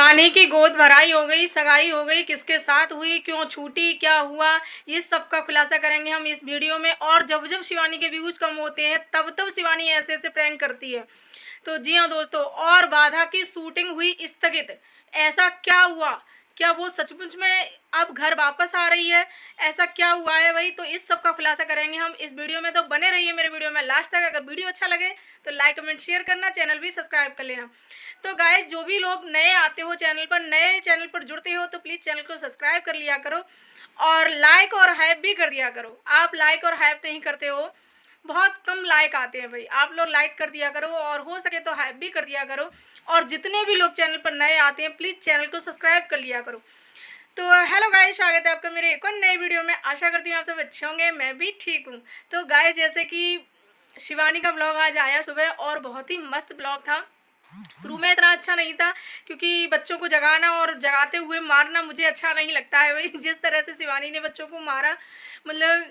शिवानी की गोद भराई हो गई, सगाई हो गई, किसके साथ हुई, क्यों छूटी, क्या हुआ, ये सब का खुलासा करेंगे हम इस वीडियो में। और जब जब शिवानी के व्यूज कम होते हैं तब तब शिवानी ऐसे ऐसे प्रैंक करती है। तो जी हाँ दोस्तों, और बाधा की शूटिंग हुई स्थगित। ऐसा क्या हुआ? क्या वो सचमुच में अब घर वापस आ रही है? ऐसा क्या हुआ है भाई? तो इस सब का खुलासा करेंगे हम इस वीडियो में, तो बने रहिए मेरे वीडियो में लास्ट तक। अगर वीडियो अच्छा लगे तो लाइक कमेंट शेयर करना, चैनल भी सब्सक्राइब कर लेना। तो गाइस, जो भी लोग नए आते हो चैनल पर, नए चैनल पर जुड़ते हो, तो प्लीज़ चैनल को सब्सक्राइब कर लिया करो और लाइक और हाइप भी कर दिया करो। आप लाइक और हाइप नहीं करते हो, बहुत कम लाइक आते हैं भाई। आप लोग लाइक कर दिया करो और हो सके तो हाइप भी कर दिया करो। और जितने भी लोग चैनल पर नए आते हैं प्लीज़ चैनल को सब्सक्राइब कर लिया करो। तो हेलो गाइस, स्वागत है आपका मेरे एक और नए वीडियो में। आशा करती हूँ आप सब अच्छे होंगे, मैं भी ठीक हूँ। तो गाइस, जैसे कि शिवानी का ब्लॉग आज आया सुबह और बहुत ही मस्त ब्लॉग था। शुरू में इतना अच्छा नहीं था क्योंकि बच्चों को जगाना और जगाते हुए मारना मुझे अच्छा नहीं लगता है भाई। जिस तरह से शिवानी ने बच्चों को मारा, मतलब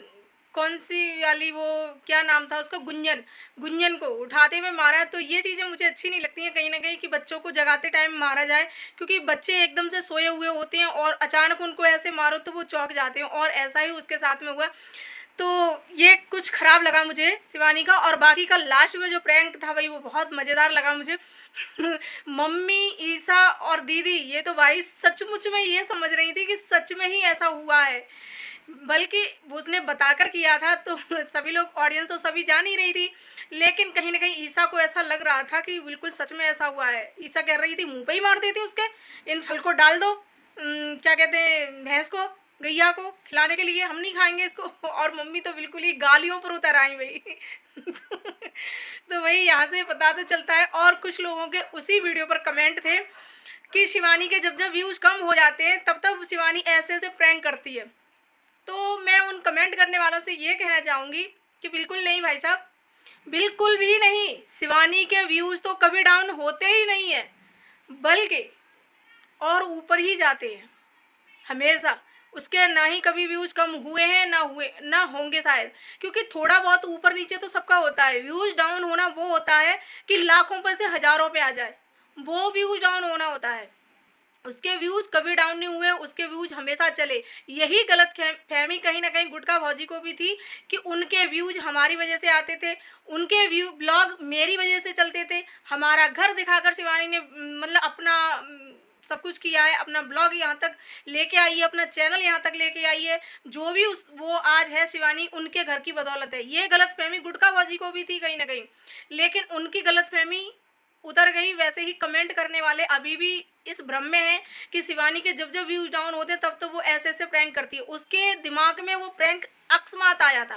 कौन सी वाली, वो क्या नाम था उसका, गुंजन, गुंजन को उठाते हुए मारा, तो ये चीज़ें मुझे अच्छी नहीं लगती हैं कहीं ना कहीं कि बच्चों को जगाते टाइम मारा जाए। क्योंकि बच्चे एकदम से सोए हुए होते हैं और अचानक उनको ऐसे मारो तो वो चौंक जाते हैं, और ऐसा ही उसके साथ में हुआ। तो ये कुछ ख़राब लगा मुझे शिवानी का। और बाकी का लास्ट में जो प्रैंक था भाई, वो बहुत मज़ेदार लगा मुझे। मम्मी, ईसा और दीदी, ये तो भाई सचमुच में ये समझ रही थी कि सच में ही ऐसा हुआ है, बल्कि उसने बताकर किया था तो सभी लोग, ऑडियंस तो सभी जान ही रही थी। लेकिन कहीं ना कहीं ईसा को ऐसा लग रहा था कि बिल्कुल सच में ऐसा हुआ है। ईसा कह रही थी मुंह पे ही मार देती उसके, इन फल को डाल दो, क्या कहते हैं, भैंस को, गैया को खिलाने के लिए, हम नहीं खाएंगे इसको। और मम्मी तो बिल्कुल ही गालियों पर उतर आई भाई। तो वही यहाँ से पता तो चलता है। और कुछ लोगों के उसी वीडियो पर कमेंट थे कि शिवानी के जब जब व्यूज कम हो जाते हैं तब तब शिवानी ऐसे ऐसे प्रैंक करती है। तो मैं उन कमेंट करने वालों से ये कहना चाहूँगी कि बिल्कुल नहीं भाई साहब, बिल्कुल भी नहीं। शिवानी के व्यूज़ तो कभी डाउन होते ही नहीं है, बल्कि और ऊपर ही जाते हैं हमेशा। उसके ना ही कभी व्यूज़ कम हुए हैं, ना हुए, ना होंगे शायद। क्योंकि थोड़ा बहुत ऊपर नीचे तो सबका होता है। व्यूज़ डाउन होना वो होता है कि लाखों पर से हज़ारों पे आ जाए, वो व्यूज़ डाउन होना होता है। उसके व्यूज कभी डाउन नहीं हुए, उसके व्यूज हमेशा चले। यही गलत फहमी कहीं ना कहीं गुटका भौजी को भी थी कि उनके व्यूज हमारी वजह से आते थे, उनके व्यू ब्लॉग मेरी वजह से चलते थे। हमारा घर दिखाकर शिवानी ने मतलब अपना सब कुछ किया है, अपना ब्लॉग यहाँ तक लेके आई है, अपना चैनल यहाँ तक लेके आई है। जो भी उस वो आज है शिवानी, उनके घर की बदौलत है। ये गलत फहमी गुटका भौजी को भी थी कहीं ना कहीं, लेकिन उनकी गलत फहमी उतर गई। वैसे ही कमेंट करने वाले अभी भी इस भ्रम में है कि शिवानी के जब जब व्यूज डाउन होते तब तो वो ऐसे ऐसे प्रैंक करती है। उसके दिमाग में वो प्रैंक अकस्मात आया था,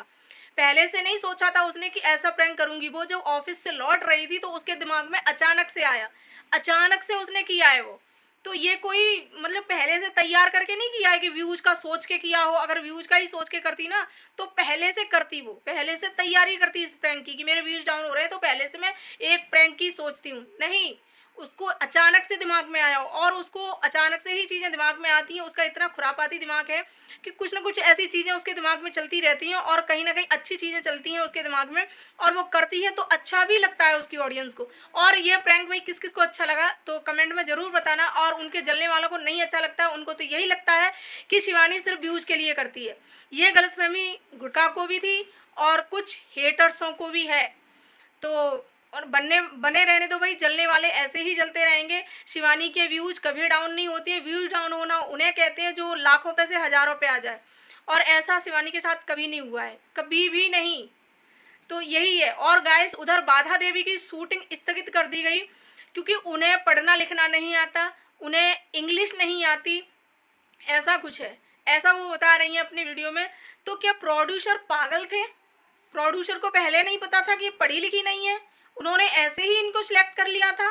पहले से नहीं सोचा था उसने कि ऐसा प्रैंक करूंगी। वो जब ऑफिस से लौट रही थी तो उसके दिमाग में अचानक से आया, अचानक से उसने किया है वो। तो ये कोई मतलब पहले से तैयार करके नहीं किया है कि व्यूज का सोच के किया हो। अगर व्यूज का ही सोच के करती ना तो पहले से करती, वो पहले से तैयारी करती इस प्रैंक की कि मेरे व्यूज डाउन हो रहे हैं तो पहले से मैं एक प्रैंक की सोचती हूँ। नहीं, उसको अचानक से दिमाग में आया, और उसको अचानक से ही चीज़ें दिमाग में आती हैं। उसका इतना खुरापाती दिमाग है कि कुछ ना कुछ ऐसी चीज़ें उसके दिमाग में चलती रहती हैं, और कहीं ना कहीं अच्छी चीज़ें चलती हैं उसके दिमाग में, और वो करती है तो अच्छा भी लगता है उसकी ऑडियंस को। और ये प्रैंक भाई किस किस को अच्छा लगा तो कमेंट में ज़रूर बताना। और उनके जलने वालों को नहीं अच्छा लगता है, उनको तो यही लगता है कि शिवानी सिर्फ व्यूज़ के लिए करती है। ये गलतफहमी गुटका को भी थी और कुछ हेटर्सों को भी है। तो और बने रहने दो भाई, जलने वाले ऐसे ही जलते रहेंगे। शिवानी के व्यूज कभी डाउन नहीं होती है। व्यूज डाउन होना उन्हें कहते हैं जो लाखों पे से हज़ारों पे आ जाए, और ऐसा शिवानी के साथ कभी नहीं हुआ है, कभी भी नहीं। तो यही है। और गाइस, उधर बाधा देवी की शूटिंग स्थगित कर दी गई क्योंकि उन्हें पढ़ना लिखना नहीं आता, उन्हें इंग्लिश नहीं आती, ऐसा कुछ है, ऐसा वो बता रही हैं अपनी वीडियो में। तो क्या प्रोड्यूसर पागल थे? प्रोड्यूसर को पहले नहीं पता था कि ये पढ़ी लिखी नहीं है? उन्होंने ऐसे ही इनको सिलेक्ट कर लिया था?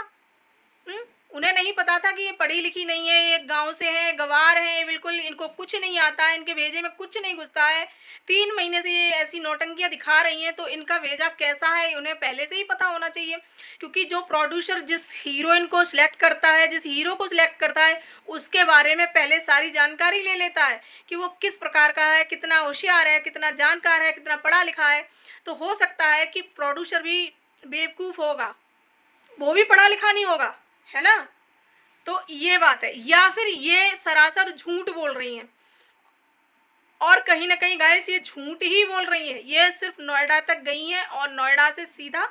उन्हें नहीं पता था कि ये पढ़ी लिखी नहीं है, ये गांव से है, गवार है, बिल्कुल इनको कुछ नहीं आता है, इनके भेजे में कुछ नहीं घुसता है। 3 महीने से ये ऐसी नौटंकियां दिखा रही हैं, तो इनका भेजा कैसा है उन्हें पहले से ही पता होना चाहिए। क्योंकि जो प्रोड्यूसर जिस हीरोइन को सिलेक्ट करता है, जिस हीरो को सिलेक्ट करता है, उसके बारे में पहले सारी जानकारी ले लेता है कि वो किस प्रकार का है, कितना होशियार है, कितना जानकार है, कितना पढ़ा लिखा है। तो हो सकता है कि प्रोड्यूसर भी बेवकूफ़ होगा, वो भी पढ़ा लिखा नहीं होगा, है ना। तो ये बात है, या फिर ये सरासर झूठ बोल रही हैं। और कहीं ना कहीं गाइस ये झूठ ही बोल रही है। ये सिर्फ नोएडा तक गई हैं और नोएडा से सीधा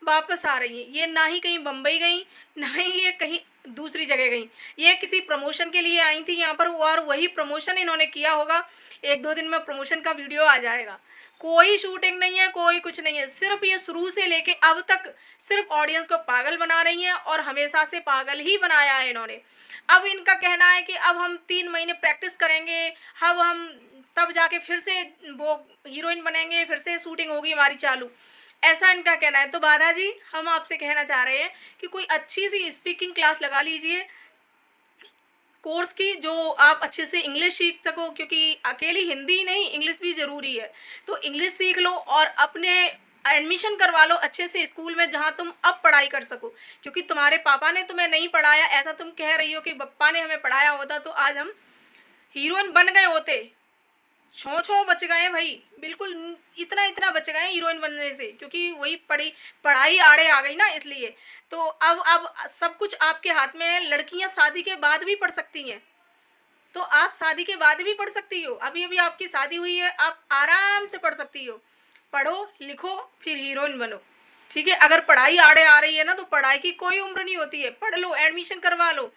वापस आ रही हैं। ये ना ही कहीं बम्बई गई, ना ही ये कहीं दूसरी जगह गई। ये किसी प्रमोशन के लिए आई थी यहाँ पर, और वही प्रमोशन इन्होंने किया होगा। एक दो दिन में प्रमोशन का वीडियो आ जाएगा। कोई शूटिंग नहीं है, कोई कुछ नहीं है। सिर्फ ये शुरू से लेके अब तक सिर्फ ऑडियंस को पागल बना रही हैं, और हमेशा से पागल ही बनाया है इन्होंने। अब इनका कहना है कि अब हम 3 महीने प्रैक्टिस करेंगे, अब हम तब जाके फिर से वो हीरोइन बनेंगे, फिर से शूटिंग होगी हमारी चालू, ऐसा इनका कहना है। तो बाधा जी, हम आपसे कहना चाह रहे हैं कि कोई अच्छी सी स्पीकिंग क्लास लगा लीजिए कोर्स की, जो आप अच्छे से इंग्लिश सीख सको, क्योंकि अकेली हिंदी ही नहीं, इंग्लिश भी ज़रूरी है। तो इंग्लिश सीख लो और अपने एडमिशन करवा लो अच्छे से स्कूल में, जहाँ तुम अब पढ़ाई कर सको। क्योंकि तुम्हारे पापा ने तुम्हें नहीं पढ़ाया, ऐसा तुम कह रही हो कि पप्पा ने हमें पढ़ाया होता तो आज हम हीरोइन बन गए होते। छो छो बच गए भाई, बिल्कुल इतना इतना बच गए हीरोइन बनने से, क्योंकि वही पढ़ाई आड़े आ गई ना, इसलिए। तो अब सब कुछ आपके हाथ में है। लड़कियां शादी के बाद भी पढ़ सकती हैं, तो आप शादी के बाद भी पढ़ सकती हो। अभी अभी आपकी शादी हुई है, आप आराम से पढ़ सकती हो। पढ़ो लिखो फिर हीरोइन बनो, ठीक है। अगर पढ़ाई आड़े आ रही है ना, तो पढ़ाई की कोई उम्र नहीं होती है। पढ़ लो, एडमिशन करवा लो,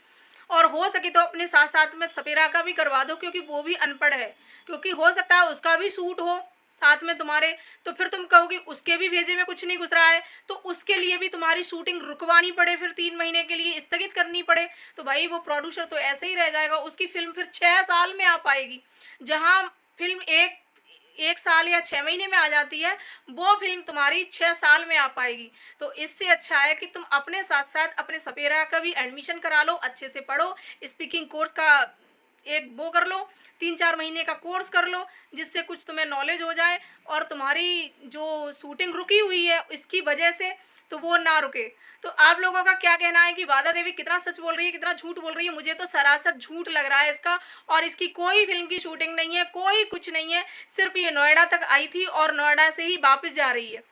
और हो सके तो अपने साथ साथ में सपेरा का भी करवा दो, क्योंकि वो भी अनपढ़ है। क्योंकि हो सकता है उसका भी सूट हो साथ में तुम्हारे, तो फिर तुम कहोगे उसके भी भेजे में कुछ नहीं घुस रहा है, तो उसके लिए भी तुम्हारी शूटिंग रुकवानी पड़े, फिर 3 महीने के लिए स्थगित करनी पड़े, तो भाई वो प्रोड्यूसर तो ऐसे ही रह जाएगा। उसकी फिल्म फिर 6 साल में आ पाएगी। जहाँ फिल्म एक साल या 6 महीने में आ जाती है, वो फिल्म तुम्हारी 6 साल में आ पाएगी। तो इससे अच्छा है कि तुम अपने साथ साथ अपने सपेरा का भी एडमिशन करा लो, अच्छे से पढ़ो, स्पीकिंग कोर्स का एक वो कर लो, 3-4 महीने का कोर्स कर लो, जिससे कुछ तुम्हें नॉलेज हो जाए, और तुम्हारी जो शूटिंग रुकी हुई है इसकी वजह से तो वो ना रुके। तो आप लोगों का क्या कहना है कि बाधा देवी कितना सच बोल रही है, कितना झूठ बोल रही है? मुझे तो सरासर झूठ लग रहा है इसका, और इसकी कोई फिल्म की शूटिंग नहीं है, कोई कुछ नहीं है। सिर्फ ये नोएडा तक आई थी और नोएडा से ही वापस जा रही है,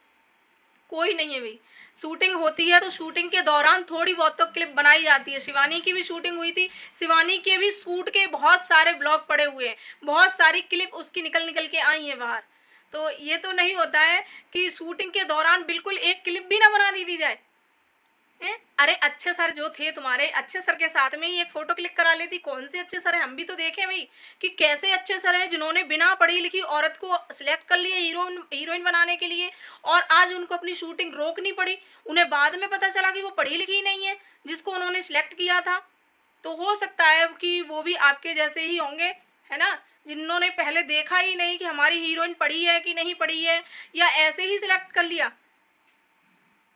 कोई नहीं है भाई। शूटिंग होती है तो शूटिंग के दौरान थोड़ी बहुत तो क्लिप बनाई जाती है। शिवानी की भी शूटिंग हुई थी, शिवानी के भी शूट के बहुत सारे ब्लॉग पड़े हुए हैं, बहुत सारी क्लिप उसकी निकल निकल के आई हैं बाहर। तो ये तो नहीं होता है कि शूटिंग के दौरान बिल्कुल एक क्लिप भी ना बना दी जाए। अरे अच्छे सर जो थे तुम्हारे, अच्छे सर के साथ में ही एक फोटो क्लिक करा लेती। कौन से अच्छे सर हैं, हम भी तो देखें भाई कि कैसे अच्छे सर हैं, जिन्होंने बिना पढ़ी लिखी औरत को सिलेक्ट कर लिया हीरोइन बनाने के लिए, और आज उनको अपनी शूटिंग रोकनी पड़ी। उन्हें बाद में पता चला कि वो पढ़ी लिखी नहीं है जिसको उन्होंने सिलेक्ट किया था। तो हो सकता है कि वो भी आपके जैसे ही होंगे, है ना, जिन्होंने पहले देखा ही नहीं कि हमारी हीरोइन पढ़ी है कि नहीं पढ़ी है, या ऐसे ही सिलेक्ट कर लिया।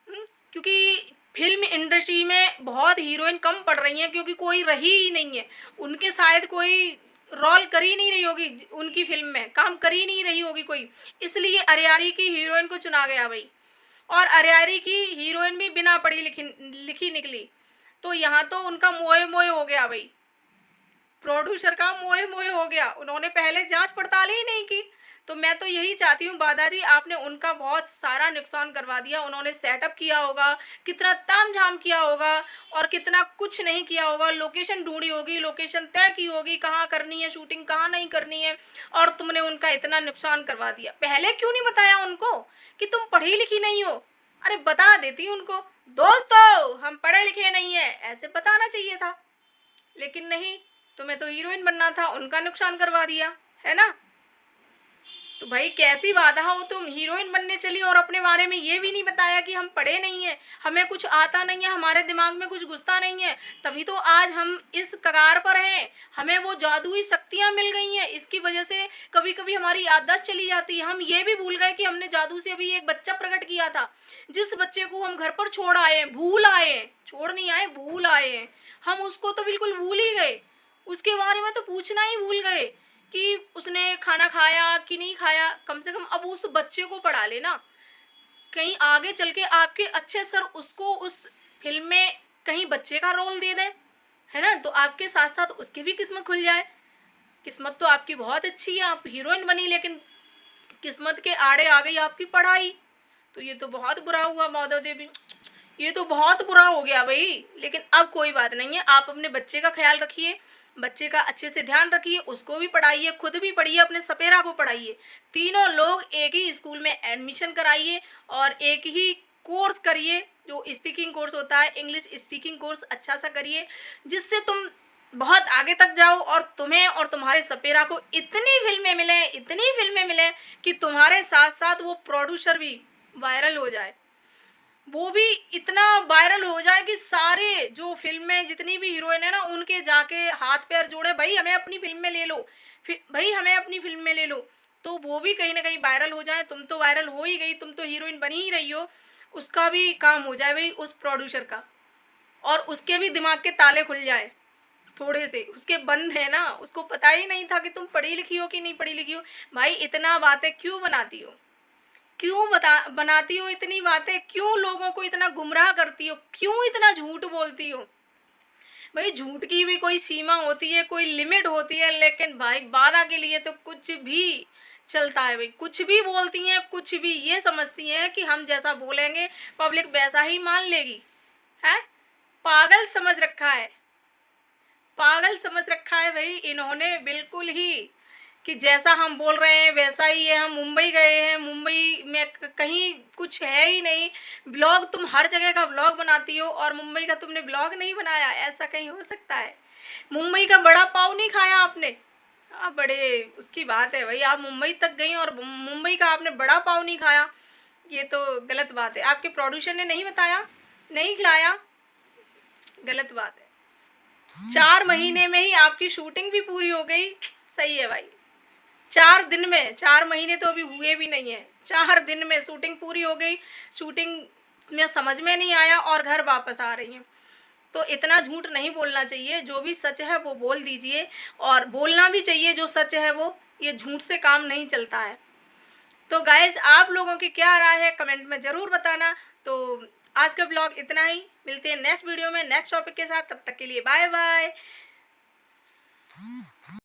क्योंकि फिल्म इंडस्ट्री में बहुत हीरोइन कम पड़ रही हैं, क्योंकि कोई रही ही नहीं है। उनके शायद कोई रोल कर ही नहीं रही होगी, उनकी फिल्म में काम कर ही नहीं रही होगी कोई, इसलिए अरियारी की हीरोइन को चुना गया भाई। और अरियारी की हीरोइन भी बिना पढ़ी लिखी निकली, तो यहाँ तो उनका मोए मोए हो गया भाई, प्रोड्यूसर का मोए मोए हो गया। उन्होंने पहले जांच पड़ताल ही नहीं की। तो मैं तो यही चाहती हूँ बाधा जी, आपने उनका बहुत सारा नुकसान करवा दिया। उन्होंने सेटअप किया होगा, कितना तामझाम किया होगा, और कितना कुछ नहीं किया होगा। लोकेशन ढूंढी होगी, लोकेशन तय की होगी, कहाँ करनी है शूटिंग, कहाँ नहीं करनी है, और तुमने उनका इतना नुकसान करवा दिया। पहले क्यों नहीं बताया उनको कि तुम पढ़ी लिखी नहीं हो? अरे बता देती उनको, दोस्तों हम पढ़े लिखे नहीं है, ऐसे बताना चाहिए था। लेकिन नहीं, तुम्हें तो हीरोइन बनना था, उनका नुकसान करवा दिया, है ना। तो भाई कैसी बाधा हो, तुम हीरोइन बनने चली और अपने बारे में ये भी नहीं बताया कि हम पढ़े नहीं है, हमें कुछ आता नहीं है, हमारे दिमाग में कुछ घुसता नहीं है। तभी तो आज हम इस कगार पर हैं, हमें वो जादुई शक्तियां मिल गई हैं। इसकी वजह से कभी कभी हमारी याददाश्त चली जाती है, हम ये भी भूल गए कि हमने जादू से अभी एक बच्चा प्रकट किया था, जिस बच्चे को हम घर पर छोड़ आए, भूल आए, छोड़ नहीं आए, भूल आए। हम उसको तो बिल्कुल भूल ही गए, उसके बारे में तो पूछना ही भूल गए कि उसने खाना खाया कि नहीं खाया। कम से कम अब उस बच्चे को पढ़ा लेना, कहीं आगे चल के आपके अच्छे सर उसको उस फिल्म में कहीं बच्चे का रोल दे दें, है ना, तो आपके साथ साथ उसकी भी किस्मत खुल जाए। किस्मत तो आपकी बहुत अच्छी है, आप हीरोइन बनी, लेकिन किस्मत के आड़े आ गई आपकी पढ़ाई। तो ये तो बहुत बुरा हुआ माधव देवी, ये तो बहुत बुरा हो गया भाई। लेकिन अब कोई बात नहीं है, आप अपने बच्चे का ख्याल रखिए, बच्चे का अच्छे से ध्यान रखिए, उसको भी पढ़ाइए, खुद भी पढ़िए, अपने सपेरा को पढ़ाइए। तीनों लोग एक ही स्कूल में एडमिशन कराइए और एक ही कोर्स करिए, जो स्पीकिंग कोर्स होता है, इंग्लिश स्पीकिंग कोर्स अच्छा सा करिए, जिससे तुम बहुत आगे तक जाओ और तुम्हें और तुम्हारे सपेरा को इतनी फिल्में मिले, इतनी फिल्में मिले कि तुम्हारे साथ साथ वो प्रोड्यूसर भी वायरल हो जाए, वो भी इतना वायरल हो जाए कि सारे जो फिल्म में जितनी भी हीरोइन है ना, उनके जाके हाथ पैर जोड़े, भाई हमें अपनी फिल्म में ले लो, फिर भाई हमें अपनी फिल्म में ले लो। तो वो भी कहीं ना कहीं वायरल हो जाए। तुम तो वायरल हो ही गई, तुम तो हीरोइन बनी ही रही हो, उसका भी काम हो जाए भाई, उस प्रोड्यूसर का, और उसके भी दिमाग के ताले खुल जाए। थोड़े से उसके बंद है ना, उसको पता ही नहीं था कि तुम पढ़ी लिखी हो कि नहीं पढ़ी लिखी हो। भाई इतना बातें क्यों बनाती हो, क्यों बनाती हो इतनी बातें, क्यों लोगों को इतना गुमराह करती हो, क्यों इतना झूठ बोलती हो। भाई झूठ की भी कोई सीमा होती है, कोई लिमिट होती है, लेकिन भाई बाधा के लिए तो कुछ भी चलता है भाई। कुछ भी बोलती हैं, कुछ भी ये समझती हैं कि हम जैसा बोलेंगे पब्लिक वैसा ही मान लेगी। है, पागल समझ रखा है, पागल समझ रखा है भाई इन्होंने बिल्कुल ही, कि जैसा हम बोल रहे हैं वैसा ही है। हम मुंबई गए हैं, मुंबई में कहीं कुछ है ही नहीं। ब्लॉग तुम हर जगह का ब्लॉग बनाती हो और मुंबई का तुमने ब्लॉग नहीं बनाया, ऐसा कहीं हो सकता है? मुंबई का बड़ा पाव नहीं खाया आपने? बड़े उसकी बात है भाई, आप मुंबई तक गई और मुंबई का आपने बड़ा पाव नहीं खाया, ये तो गलत बात है। आपके प्रोड्यूसर ने नहीं बताया, नहीं खिलाया, गलत बात है। 4 महीने में ही आपकी शूटिंग भी पूरी हो गई, सही है भाई। 4 दिन में, 4 महीने तो अभी हुए भी नहीं है, 4 दिन में शूटिंग पूरी हो गई। शूटिंग में समझ में नहीं आया और घर वापस आ रही हैं। तो इतना झूठ नहीं बोलना चाहिए, जो भी सच है वो बोल दीजिए, और बोलना भी चाहिए जो सच है वो, ये झूठ से काम नहीं चलता है। तो गाइज आप लोगों की क्या राय है कमेंट में ज़रूर बताना। तो आज का ब्लॉग इतना ही, मिलते हैं नेक्स्ट वीडियो में नेक्स्ट टॉपिक के साथ, तब तक के लिए बाय बाय।